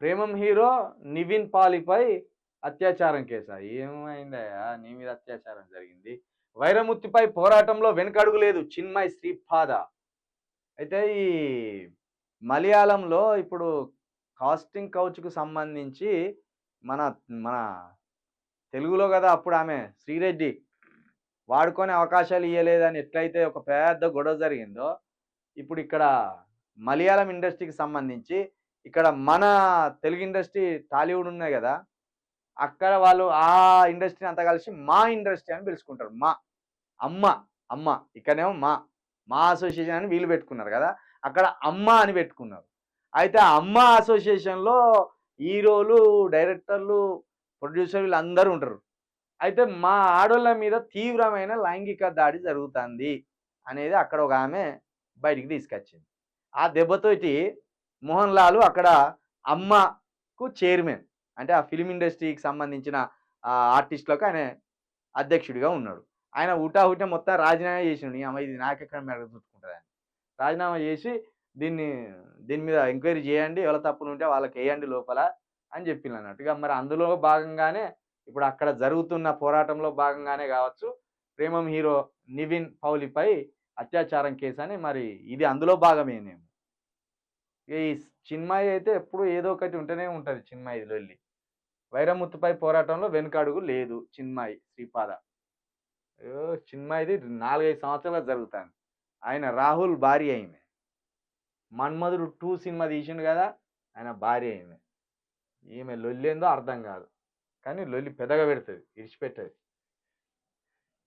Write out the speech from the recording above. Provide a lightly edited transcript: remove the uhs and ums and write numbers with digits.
Premam hero Nivin పాలీపై అత్యాచారం కేసా? ఏమైందయ్యా నీ మీద అత్యాచారం జరిగింది? వైరముత్తిపై పోరాటంలో వెనకడుగు లేదు చిన్మయ్ శ్రీపాద. అయితే ఈ మలయాళంలో ఇప్పుడు కాస్టింగ్ కౌచ్‌కు సంబంధించి మన మన తెలుగులో గదా! అప్పుడు ఆమె శ్రీరెడ్డి వాడుకొని అవకాశాలు ఇయ్యలేదని ఎట్లయితే ఒక పెద్ద గొడవ జరిగిందో, ఇప్పుడిక్కడ మలయాళం ఇండస్ట్రీకి సంబంధించి ఇక్కడ మన తెలుగు ఇండస్ట్రీ టాలీవుడ్ ఉన్నాయి గదా! అక్కడ వాళ్ళు ఆ ఇండస్ట్రీని అంతా కలిసి మా ఇండస్ట్రీ అని పిలుచుకుంటారు. అమ్మ, అమ్మ. ఇక్కడనేమో మా అసోసియేషన్ అని వీళ్ళు పెట్టుకున్నారు గదా! అక్కడ అమ్మ అని పెట్టుకున్నారు. అయితే ఆ అమ్మ అసోసియేషన్‌లో హీరోలు, డైరెక్టర్లు, ప్రొడ్యూసర్లు వీళ్ళందరూ ఉంటారు. అయితే మా ఆడోళ్ళ మీద తీవ్రమైన లైంగిక దాడి జరుగుతాంది అనేది అక్కడ ఒక ఆమె బయటికి తీసుకొచ్చింది. ఆ దెబ్బతోటి మోహన్ లాల్ అక్కడ అమ్మకు చైర్మన్. అంటే ఆ ఫిల్మ్ ఇండస్ట్రీకి సంబంధించిన ఆర్టిస్ట్‌లకు ఆయన అధ్యక్షుడిగా ఉన్నాడు. ఆయన హుటాహుటిన మొత్తం రాజీనామా చేసిండు. నీయమ్మ ఇది నాకెక్కడ మెడకు చుట్టుకుంటదని. రాజీనామా చేసి దీన్ని దీని మీద ఎంక్వైరీ చేయండి. ఎవరి తప్పులుంటే వాళ్ళకేయండి లోపల అని చెప్పిండన్నట్టు. ఇక మరి అందులో భాగంగానే ఇప్పుడు అక్కడ జరుగుతున్న పోరాటంలో భాగంగానే గావచ్చు, ప్రేమం హీరో నివిన్ పౌలిపై అత్యాచారం కేసని మరి ఇది అందులో భాగమేనేమో. ఈ చిన్మయి అయితే ఎప్పుడు ఏదో ఒకటి ఉంటూనే ఉంటది చిన్మయి లొల్లి. వైరముత్తుపై పోరాటంలో వెనుకడుగు లేదు చిన్మయి శ్రీపాద. చిన్మయిది 4, 5 సంవత్సరాలుగా జరుగుతాంది. ఆయన రాహుల్ భార్య ఈమె. 'మన్మధుడు 2' సినిమా తీసిండు గదా! ఆయన భార్య ఈమె. ఈమె లొల్లేందో అర్థం గాదు. కానీ లొల్లి పెద్దగా పెడతది. ఇడిచిపెట్టది.